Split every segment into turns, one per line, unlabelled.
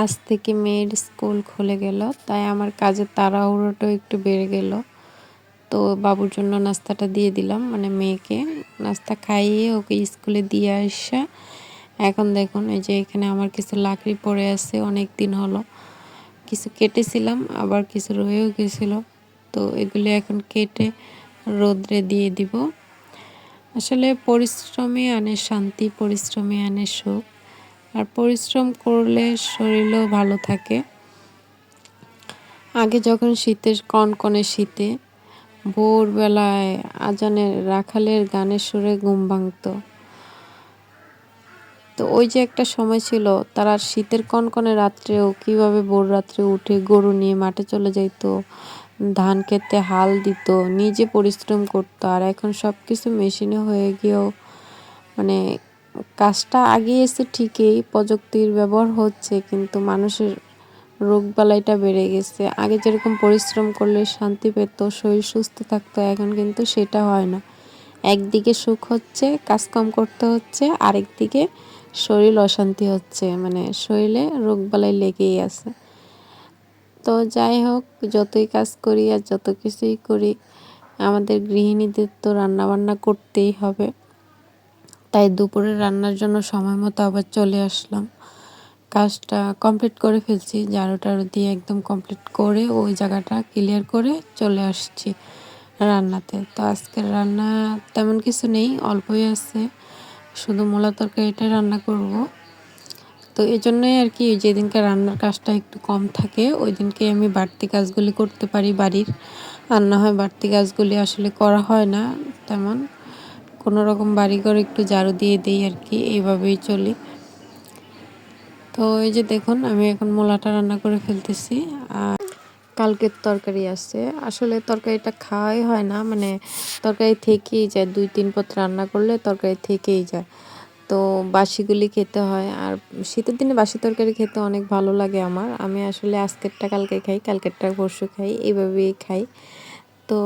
আজ থেকে মেয়ের স্কুল খুলে গেল, তাই আমার কাজের তাড়াহুড়োটাও একটু বেড়ে গেল। তো বাবুর জন্য নাস্তাটা দিয়ে দিলাম, মানে মেয়েকে নাস্তা খাইয়ে ওকে স্কুলে দিয়ে আসা। এখন দেখুন এই যে এখানে আমার কিছু লাকড়ি পড়ে আছে, অনেক দিন হলো কিছু কেটেছিলাম, আবার কিছু রয়েও গেছিলো। তো এগুলি এখন কেটে রোদ্রে দিয়ে দিব। আসলে পরিশ্রমে আনে শান্তি, পরিশ্রমে আনে সুখ, আর পরিশ্রম করলে শরীরও ভালো থাকে। আগে যখন শীতের কনকনে শীতে ভোরবেলায় আজানের রাখালের গানের সুরে ঘুম ভাঙতো, তো ওই যে একটা সময় ছিল, তারা শীতের কনকনে রাত্রেও কিভাবে ভোর রাত্রে উঠে গরু নিয়ে মাঠে চলে যাইতো, ধান খেতে হাল দিত, নিজে পরিশ্রম করতো। আর এখন সব কিছু মেশিনে হয়ে গিয়েও মানে কাজটা আগিয়েছে ঠিকই, প্রযুক্তির ব্যবহার হচ্ছে, কিন্তু মানুষের রোগবালাইটা বেড়ে গেছে। আগে যেরকম পরিশ্রম করলে শান্তি পেত, শরীর সুস্থ থাকতো, এখন কিন্তু সেটা হয় না। একদিকে সুখ হচ্ছে, কাজ কম করতে হচ্ছে, আরেকদিকে শরীর অশান্তি হচ্ছে, মানে শরীরে রোগবালাই লেগেই আছে। তো যাই হোক, যতই কাজ করি আর যত কিছুই করি, আমাদের গৃহিণীদের তো রান্নাবান্না করতেই হবে। তাই দুপুরে রান্নার জন্য সময় মতো আবার চলে আসলাম। কাজটা কমপ্লিট করে ফেলছি, ঝাড়ু টাড়ু দিয়ে একদম কমপ্লিট করে ওই জায়গাটা ক্লিয়ার করে চলে আসছি রান্নাতে। তো আজকের রান্না তেমন কিছু নেই, অল্পই আছে, শুধু মূলা তরকারিটাই রান্না করব। তো এই জন্যই আর কি, যেদিনকে রান্নার কাজটা একটু কম থাকে ওই দিনকে আমি বাড়তি কাজগুলি করতে পারি বাড়ির। আর না হয় বাড়তি কাজগুলি আসলে করা হয় না তেমন। কোনো রকম বাড়িঘর একটু ঝাড়ু দিয়ে দিই আর কি, এইভাবেই চলি। তো এই যে দেখুন, আমি এখন মূলাটা রান্না করে ফেলতেছি। আর কালকের তরকারি আছে, আসলে তরকারিটা খাওয়াই হয় না, মানে তরকারি থেকেই যায়, 2-3 পদ রান্না করলে তরকারি থেকেই যায়। তো বাসিগুলি খেতে হয়, আর শীতের দিনে বাসি তরকারি খেতে অনেক ভালো লাগে আমার। আমি আসলে আজকেরটা কালকে খাই, কালকেরটা পরশু খাই, এইভাবেই খাই। তো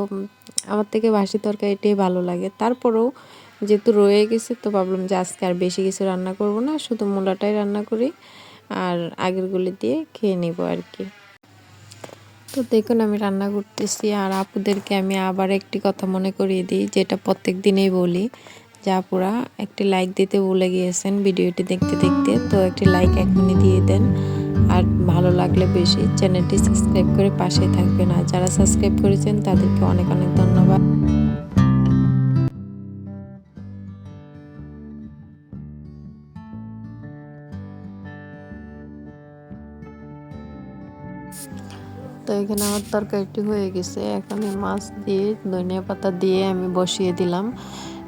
আমার থেকে বাসি তরকারিটাই ভালো লাগে। তারপরেও যেহেতু রয়ে গেছে, তো ভাবলাম যে আজকে আর বেশি কিছু রান্না করব না, শুধু মূলাটাই রান্না করি, আর আগেরগুলি দিয়ে খেয়ে নিব আর কি। তো দেখুন আমি রান্না করতেছি, আর আপুদেরকে আমি আবার একটি কথা মনে করিয়ে দিই, যেটা প্রত্যেক দিনেই বলি, যে আপুরা একটি লাইক দিতে ভুলে গিয়েছেন ভিডিওটি দেখতে দেখতে, তো একটি লাইক এখনই দিয়ে দেন। আর ভালো লাগলে বেশি চ্যানেলটি সাবস্ক্রাইব করে পাশে থাকবেন, আর যারা সাবস্ক্রাইব করেছেন তাদেরকে অনেক অনেক ধন্যবাদ। তো এখানে আমার তরকারিটি হয়ে গেছে, এখন এই মাছ দিয়ে ধনিয়া পাতা দিয়ে আমি বসিয়ে দিলাম।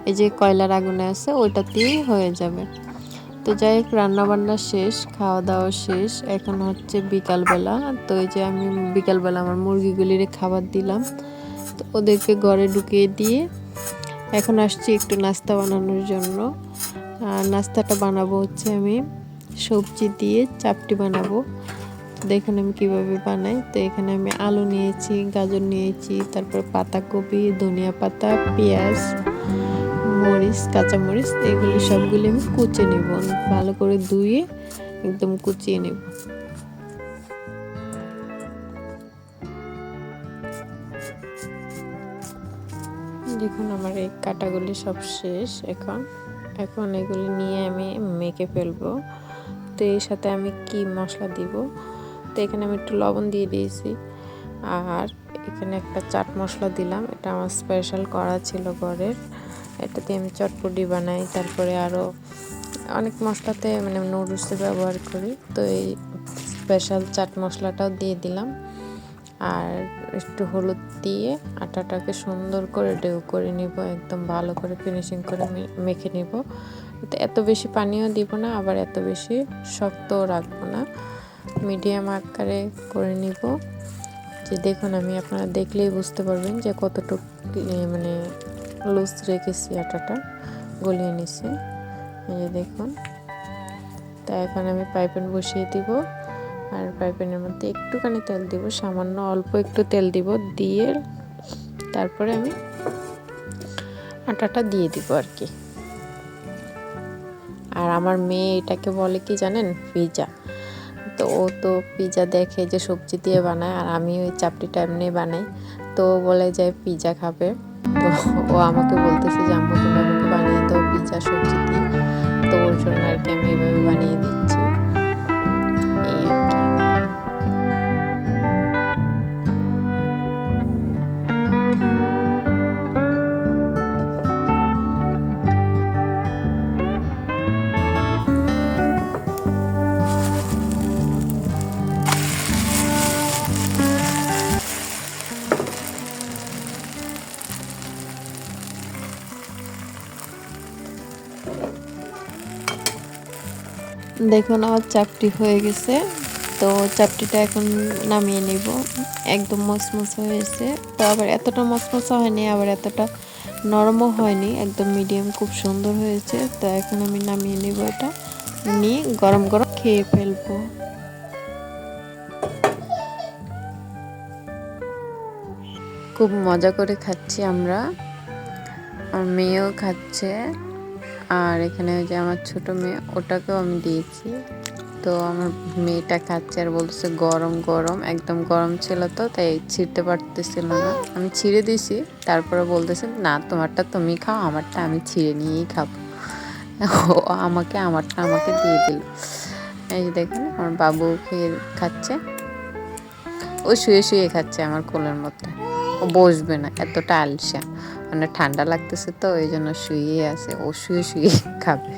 এই যে কয়লার আগুনে আছে ওইটা দিয়েই হয়ে যাবে। তো যাই হোক, রান্নাবান্না শেষ, খাওয়া দাওয়া শেষ, এখন হচ্ছে বিকালবেলা। তো এই যে আমি বিকালবেলা আমার মুরগিগুলির খাবার দিলাম, তো ওদেরকে ঘরে ঢুকিয়ে দিয়ে এখন আসছি একটু নাস্তা বানানোর জন্য। আর নাস্তাটা বানাবো হচ্ছে আমি সবজি দিয়ে চাপটি বানাবো। দেখুন আমি কিভাবে বানাই। তো এখানে আমি আলু নিয়েছি, গাজর নিয়েছি, তারপর পাতাকপি, ধনিয়া পাতা, পেঁয়াজ, মরিচ, কাঁচামরিচ, এগুলি সবগুলি আমি কুচে নেব, ভালো করে ধুয়ে একদম কুচিয়ে নেব। দেখুন আমার এই কাটাগুলি সব শেষ। এখন এখন এগুলি নিয়ে আমি মেখে ফেলবো। তো এর সাথে আমি কি মশলা দিব, তো এখানে আমি একটু লবণ দিয়ে দিয়েছি, আর এখানে একটা চাট মশলা দিলাম, এটা আমার স্পেশাল করা ছিল ঘরের, এটা দিয়ে আমি চটপটি বানাই। তারপরে আরও অনেক মশলাতে মানে নুডলসে ব্যবহার করি, তো এই স্পেশাল চাট মশলাটাও দিয়ে দিলাম। আর একটু হলুদ দিয়ে আটাটাকে সুন্দর করে ডেউ করে নিব, একদম ভালো করে ফিনিশিং করে মেখে নিব। তো এত বেশি পানিও দিব না, আবার এত বেশি শক্তও রাখবো না, মিডিয়াম আকারে করে নিব। যে দেখুন আমি, আপনারা দেখলেই বুঝতে পারবেন যে কতটুকু মানে লুজ রেখেছি, আটাটা গলিয়ে নিছি, এই যে দেখুন। তা এখন আমি পাইপেন বসিয়ে দিব, আর পাইপেনের মধ্যে একটুখানি তেল দিব, সামান্য অল্প একটু তেল দিব, দিয়ে তারপরে আমি আটাটা দিয়ে দিব আর কি। আর আমার মেয়ে এটাকে বলে কি জানেন, পিজা। তো ও তো পিৎজা দেখে যে সবজি দিয়ে বানায়, আর আমি ওই চাপটিটা এমনি বানাই। তো ও বলে যে পিৎজা খাবে। তো ও আমাকে বলতেছে যে আম্মু তুমি আমাকে বানিয়ে দাও পিৎজা সবজি দিয়ে। তো ওর জন্য আর কি আমি এইভাবে বানিয়ে দিচ্ছি, এই আর কি। দেখুন আমার চাপটি হয়ে গেছে। তো চাপটিটা এখন নামিয়ে নিব। একদম মচমচে হয়েছে, তো আবার এতটা মচমচে হয়নি, আবার এতটা নরমও হয়নি, একদম মিডিয়াম, খুব সুন্দর হয়েছে। তো এখন আমি নামিয়ে নিব, এটা নিয়ে গরম গরম খেয়ে ফেলবো। খুব মজা করে খাচ্ছি আমরা, আর মেয়েও খাচ্ছে। আর এখানে ওই যে আমার ছোট মেয়ে, ওটাকেও আমি দিয়েছি। তো আমার মেয়েটা খাচ্ছে আর বলতেছে গরম গরম, একদম গরম ছিল তো তাই ছিঁড়তে পারতেছিল না। আমি ছিঁড়ে দিছি, তারপরে বলতেছে না তোমারটা তুমি খাও, আমারটা আমি ছিঁড়ে নিয়েই খাবো। ও আমারটা আমাকে দিয়ে দিল। এই যে দেখেন আমার বাবু খেয়ে খাচ্ছে, ও শুয়ে শুয়ে খাচ্ছে আমার কোলের মধ্যে। ও বসবে না, এতটা আলসা। মানে ঠান্ডা লাগতেছে তো এই জন্য শুয়ে আছে, ও শুয়ে শুয়ে খাবে,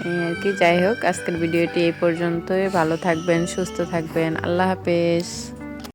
এই আর কি। যাই হোক, আজকের ভিডিওটি এই পর্যন্তই। ভালো থাকবেন, সুস্থ থাকবেন, আল্লাহ হাফেজ।